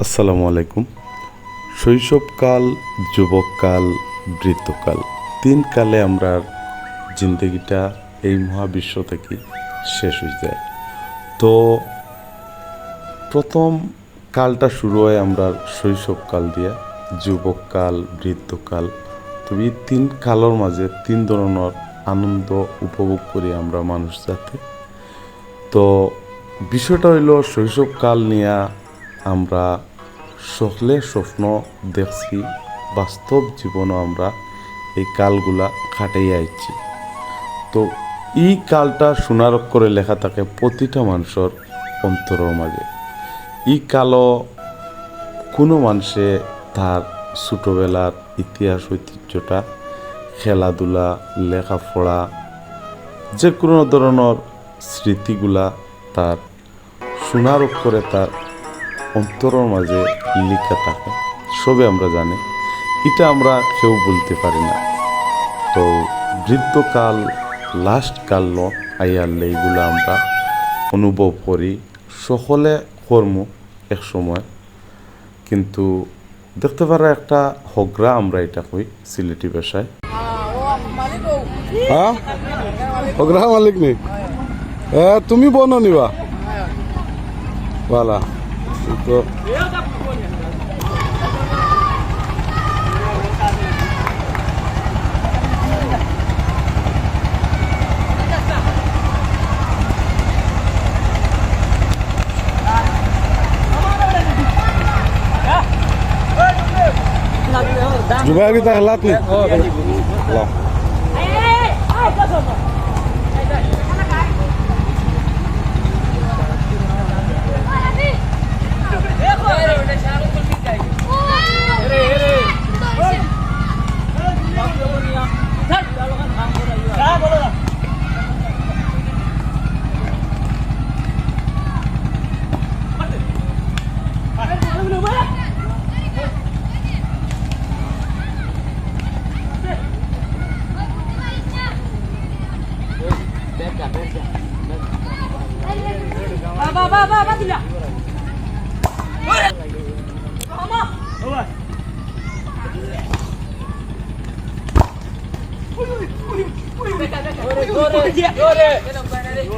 আসসালামু আলাইকুম। শৈশবকাল, যুবককাল, বৃদ্ধকাল, তিন কালে আমরা জিন্দগিটা এই মহাবিশ্ব থেকে শেষ হয়ে যায়। তো প্রথম কালটা শুরু হয় আমরা শৈশবকাল দিয়া, যুবককাল, বৃদ্ধকাল। তো এই তিন কালের মাঝে তিন ধরনের আনন্দ উপভোগ করি আমরা মানুষ জাতি। তো বিষয়টা হইল শৈশবকাল নিয়ে আমরা সকলে স্বপ্ন দেখছি, বাস্তব জীবনও আমরা এই কালগুলা কাটাইয়া আইছি। তো এই কালটা সোনার অক্ষরে লেখা থাকে প্রতিটা মানুষের অন্তরের মাঝে। এই কালও কোনো মানুষে তার ছোটোবেলার ইতিহাস ঐতিহ্যটা, খেলাধুলা, লেখাপড়া, যে কোনো ধরনের স্মৃতিগুলা তার সোনার অক্ষরে তার অন্তরের মাঝে লিখা থাকে, সবে আমরা জানি। এটা আমরা কেউ বলতে পারি না। তো বৃদ্ধকাল, লাস্ট কাল আইয়ারলে এইগুলো আমরা অনুভব করি, সকলে কর্ম এক সময়। কিন্তু দেখতে পারা একটা হগরা, আমরা এটা কই সিলেটি ভাষায়। হ্যাঁ, হগরা মালিক নি তুমি বনো নিবা বালা তো जुबायर की हालात नहीं ला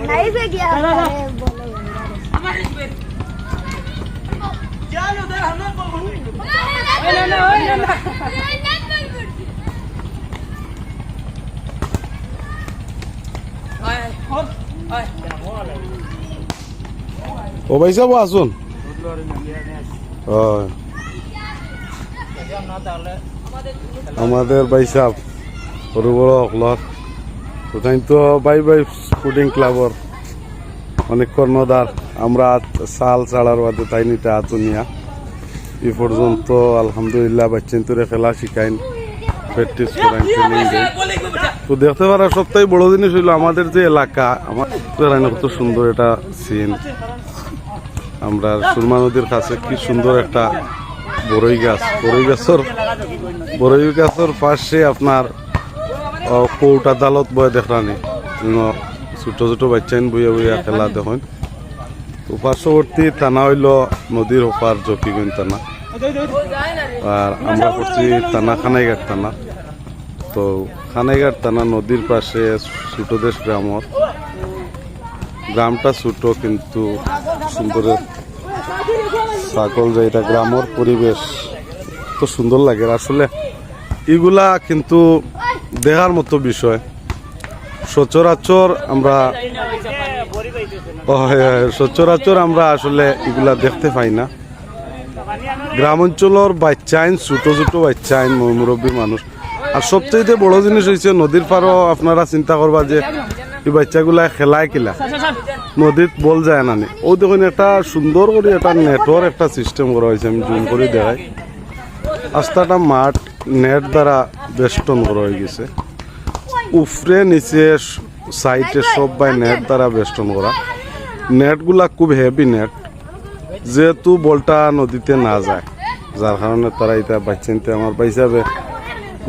नहीं से गया ও ভাই সাহেব আসুন আমাদের ভাই সাহেব বড় বড় হকলর ওখানে তো বাই বাই ফুডিং ক্লাবর অনেক কর্ণধার। আমরা সাল ছাড়ার বাদে তাই নিতে আতুনিয়া এ পর্যন্ত আলহামদুলিল্লাহ বাচ্চা তোরে খেলা শিখাইন, প্র্যাকটিস করেন, ট্রেনিং দেন। তো দেখতে পারা সবথেকে বড় জিনিস হইলো আমাদের যে এলাকা, আমার কত সুন্দর এটা সিন। আমরা সুরমা নদীর কাছে কি সুন্দর একটা বড়ই গাছ, বড়ই গাছের পাশে আপনার কোর্ট আদালত বয়ে দেখলানি, ছোট ছোট বাচ্চাইন বইয়া বইয়া খেলা দেখেন। তো পার্শ্ববর্তী থানা হইল নদীর ওপার জকিগঞ্জ থানা, আর আমরা করছি থানা খানাইঘাট থানা। তো খানাইঘাট থানা নদীর পাশে ছোটদেশ গ্রামর, গ্রামটা ছোট কিন্তু সুন্দর সকল জায়গা, গ্রামের পরিবেশ তো সুন্দর লাগে। আসলে এগুলা কিন্তু দেখার মতো বিষয়। সচরাচর আমরা আসলে এগুলা দেখতে পাই না। গ্রাম অঞ্চলের বাচ্চাইন, ছোট ছোট বাচ্চাইন, মুরব্বী মানুষ। আর সবচেয়ে বড় জিনিস হয়েছে নদীর পারও আপনারা চিন্তা করবা যে এই বাচ্চাগুলা খেলায় কিলা, নদীত বল যায় না। ও দেখুন একটা সুন্দর করে একটা নেটওয়ার্ক একটা সিস্টেম করা হয়েছে, আমি জুম করে দেখাই। রাস্তাটা মাঠ নেট দ্বারা বেষ্টন করা হয়ে গেছে, উপরে নিচে সাইডে সব বাই নেট দ্বারা বেষ্টন করা। নেটগুলা খুব হেভি নেট, যেহেতু বলটা নদীতে না যায়, যার কারণে তারা এটা বাচ্চাইতে আমার পাইসাবে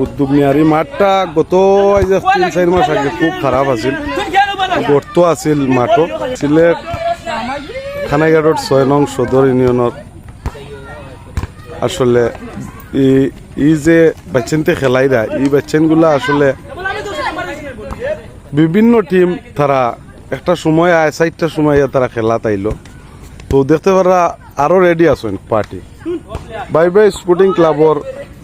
উদ্যোগ নিয়ে। আর এই মাঠটা গত 3-4 মাস আগে খুব খারাপ আছিল, গর্ত আছিল মাঠও। সিলেট খানাইঘাটর 6 নং সদর ইউনিয়নের আসলে এই যে বাচ্চানতে খেলাইরা এই বাচ্চানগুলা আসলে বিভিন্ন টিম তারা একটা সময় আয় 4টা সময় তারা খেলা তাইলো তো দেখতে পারা আরো রেডি আছেন পার্টি বাই বাই স্পোর্টিং ক্লাবর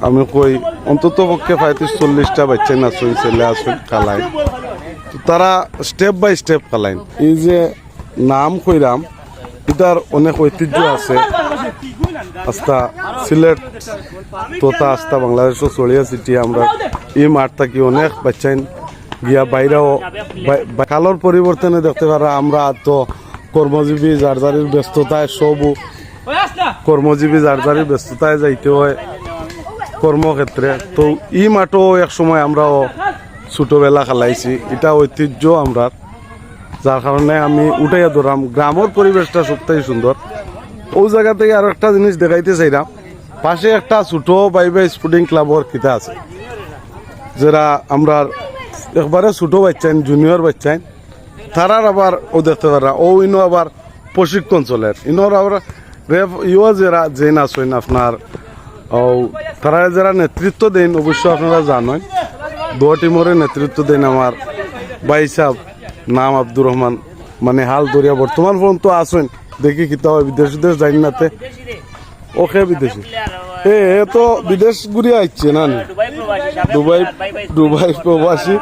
আমি কই অন্তত পক্ষে 35-40টা বাচ্চা আছেন ছেলে আছেন খেলায় তো তারা স্টেপ বাই স্টেপ খেলাইন এই যে নাম কইরাম এটার অনেক ঐতিহ্য আছে আস্থা সিলেট তোতা আস্থা বাংলাদেশও চলিয়া সিটি আমরা এই মাঠ থাকি অনেক বাচ্চাইন গিয়া বাইরেও কালোর পরিবর্তনে দেখতে পারা আমরা তো কর্মজীবী যার ব্যস্ততায় সবও কর্মজীবী যার ব্যস্ততায় যাইতে হয় কর্মক্ষেত্রে তো এই মাঠও এক সময় আমরাও ছোটবেলা খেলাইছি এটা ঐতিহ্য আমরা যার কারণে আমি উঠাইয়া ধরাম গ্রামের পরিবেশটা সবটাই সুন্দর ওই জায়গা থেকে আরো একটা জিনিস দেখাইতে চাইলাম পাশে একটা ছোট বাইবে স্পোর্টিং ক্লাবর কিতা আছে যারা আমরা একবারে ছোট বাচ্চাইন জুনিয়র বাচ্চাইন তারার আবার ও দেখতে পারা ও ইনো আবার প্রশিক্ষণ চলের ইনোর আবার রেফ ইও যারা জেন আছেন আপনার ও তারা যারা নেতৃত্ব দেন অবশ্য আপনারা জানেন দুই টিমরে নেতৃত্ব দেন আমার ভাই সাহেব নাম আব্দুর রহমান মানে হাল ধরিয়া বর্তমান পর্যন্ত আসেন দেখি কিতা হয় বিদেশ যাই নাতে ওকে বিদেশি এ তো বিদেশ ঘুরিয়ে আসছে না দুবাই প্রবাসী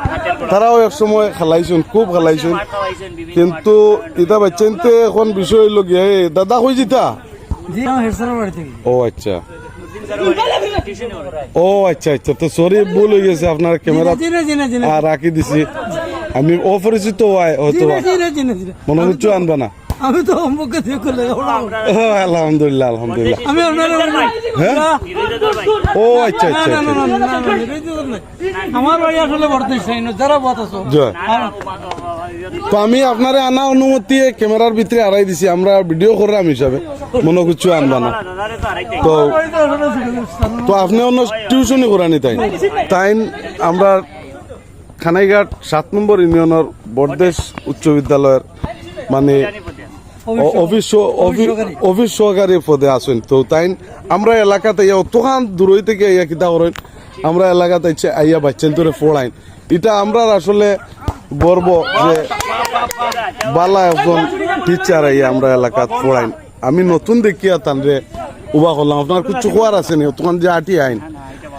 তারাও এক সময় খেলাইছেন খুব খেলাইছেন কিন্তু এটা বাচ্চাতে এখন বিষয় হইল গিয়ে দাদা কই জিতা ও আচ্ছা ও আচ্ছা আচ্ছা তো সরি ভুল হয়ে গেছে আপনার ক্যামেরা রাখি দিছি আমি অপরিচিত হয়তো মনে হচ্ছে আনবা না আমি তো অম্বুকে দিয়ে করলে আলহামদুলিল্লাহ আলহামদুলিল্লাহ আমি আপনার হ্যাঁ ও আচ্ছা আচ্ছা আমার বাড়ি আসলে বর্তমান যারা বতাছো জয় তো আমি আপনারে আনা অনুমতি ক্যামেরার ভিতরে আড়াই দিছি আমরা ভিডিও করলাম হিসাবে মনে কিছু আনবা না তো তো আপনি অন্য টিউশনই করানি তাই তাই আমরা খানাইঘাট 7 নম্বর ইউনিয়নের বরদেশ উচ্চ বিদ্যালয়ের মানে অফিস সহকারী পদে আছেন তো তাই আমরা এলাকাতে অতখান দূরই থেকে আইয়া কিতা করেন আমরা এলাকাতে আইয়া বাচ্চান ধরে পড়াইন এটা আমরা আসলে গর্ব যে বালা একজন টিচার আইয়া আমরা এলাকাত পড়াইন আমি নতুন দেখিয়া তানরে উবা করলাম আপনার কিছু খোয়ার আছে নি তখন যে আটি আইন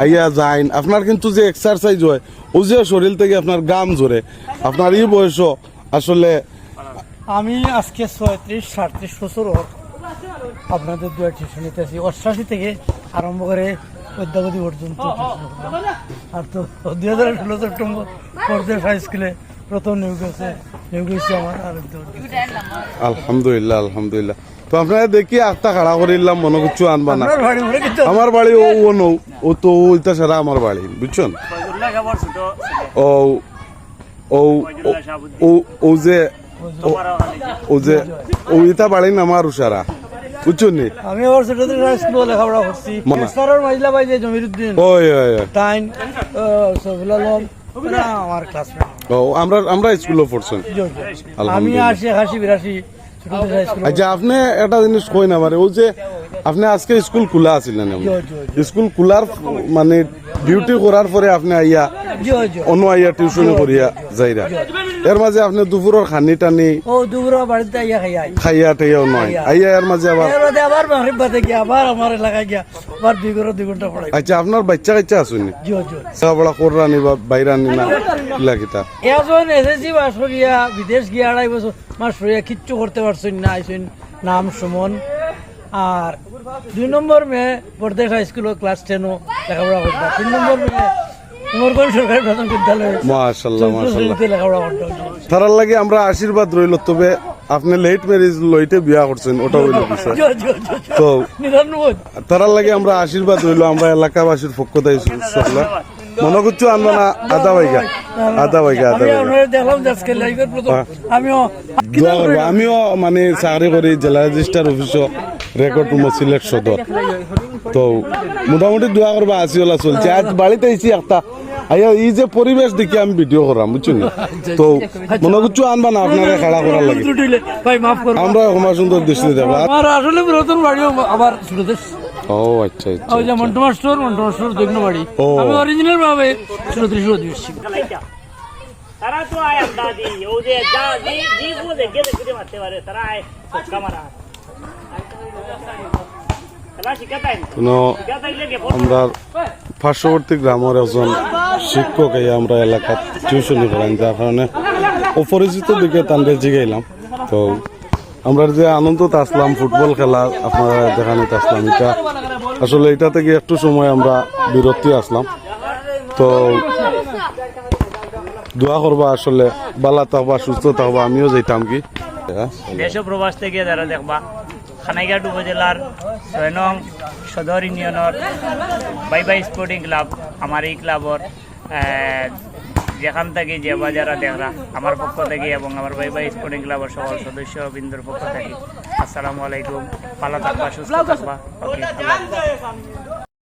আইয়া যাইন আপনার কিন্তু যে এক্সারসাইজ হয় ও যে শরীর থেকে আপনার গাম জোরে আপনার এই বয়সও আসলে আমি আজকে 37-38 বছর আপনাদের দুয়া টিউশন নিতেছি 88 থেকে আরম্ভ করে অদ্যাবধি পর্যন্ত আর তো 2016 সেপ্টেম্বর পর্যায়ে হাই স্কুলে প্রথম নিয়োগ হয়েছে আমার আর আলহামদুলিল্লাহ আলহামদুলিল্লাহ তো আপনারা দেখি আটটা খাড়া করিলাম মনে কিছু আনবা না আমার বাড়ি ও নৌ ও তো ওইটা সারা আমার বাড়ি বুঝছেন ও ও ও যে ওইটা বাড়ি না আমার উষারা বুঝছেন নি আমি আবার ছোট থেকে স্কুলে লেখাপড়া করছি স্যারের মাইজলা ভাই যে জমিরুদ্দিন ওই ওই টাইম সবুল আলম আমার ক্লাসমেট ও আমরা স্কুলে পড়ছেন আমি 80-82 আচ্ছা আপনি একটা জিনিস কই না মানে ও যে আপনি আজকে স্কুল খোলা আছিলেন স্কুল খোলার মানে ডিউটি করার পরে আপনি আইয়া অন্য আইয়া টিউশন করিয়া যাইরা এর মাঝে আপনি দুপুরের খানি টানি ও দুপুরের বাড়িতে আইয়া খাইয়া টাইয়া নয় আইয়া এর মাঝে আবার আবার মাগরিব বাদে গিয়া আবার আমার এলাকায় গিয়া আবার 2 ঘন্টা পড়াই আচ্ছা আপনার বাচ্চা কাচ্চা আসুনি পড়া কররানি বা বাইরানি না লাগিতা এখন এসএসসি পাস করিয়া বিদেশ গিয়া 2.5 বছর মাস হইয়া কিচ্ছু করতে পারছেন না আইছেন নাম সুমন আর 2 নম্বর মেয়ে বর্দেশ হাই স্কুল ক্লাস 10 লেখাপড়া করতা 3 নম্বর মেয়ে উমরগঞ্জ সরকারি প্রাথমিক বিদ্যালয়ে মাশাআল্লাহ মাশাআল্লাহ লেখাপড়া করতা তার লাগে আমরা আশীর্বাদ রইল তবে আপনি লেট ম্যারেজ লইতে বিয়া করছেন ওটা হইল বিষয় তো তার লাগে আমরা আশীর্বাদ রইল আমরা এলাকাবাসীর পক্ষ থেকে সকলে মনে করছো আনবা না আধা বাইগা আমিও মানে চাকরি করি জেলা রেজিস্ট্রার অফিসও রেকর্ড রুম সিলেট সদর তো মোটামুটি দোয়া করবা আসিওলা চলছে আজ বাড়িতে আইছি একটা আইয়া এই যে পরিবেশ দেখি আমি ভিডিও করাম বুঝছেন তো মনে করছো আনবা না আপনারা খেলা করার লাগে আমরা ক্ষমা সুন্দর দৃষ্টি দেবো আসলে পুরাতন বাড়িও আবার ছোট ও আচ্ছা আচ্ছা ওই যে মন্টুমার স্টোর দেখনো বাড়ি ও। আমি অরিজিনাল ভাবে 34 দিচ্ছি তারা তো আয় আন্দাজি ও যে যা জি জি বলে দেখে দেখে মারতে পারে তারা আয় ছক্কা মারা তারা শিখাতাই কোনো শিখাতাইলে গে আমরা পার্শ্ববর্তী গ্রামের একজন শিক্ষক এই আমরা এলাকার টিউশনি করেন, যার কারণে অপরিচিত দিকে তান্ডে জিগাইলাম। তো আমরা যে আনন্দতে আসলাম ফুটবল খেলা আপনারা দেখানিতে আসলাম, এটা আসলে এটা থেকে একটু সময় আমরা বিরতি আসলাম। তো দোয়া করবা আসলে বালা থাকবা সুস্থ থাকবা, আমিও যাইতাম কি দেশ ও প্রবাস থেকে যারা দেখবা খানাইঘাট উপজেলার 6 নং সদর ইউনিয়নের বাই বাই স্পোর্টিং ক্লাব আমার এই ক্লাবর যেখান থেকে যে যারা দেখরা আমার পক্ষ থেকে এবং আমার বাই বাই স্পোর্টিং ক্লাবের সকল সদস্য বৃন্দর পক্ষ থেকে আসসালামু আলাইকুম, ভালো থাকবা সুস্থ থাকবা, ওকে আল্লাহ হাফেজ।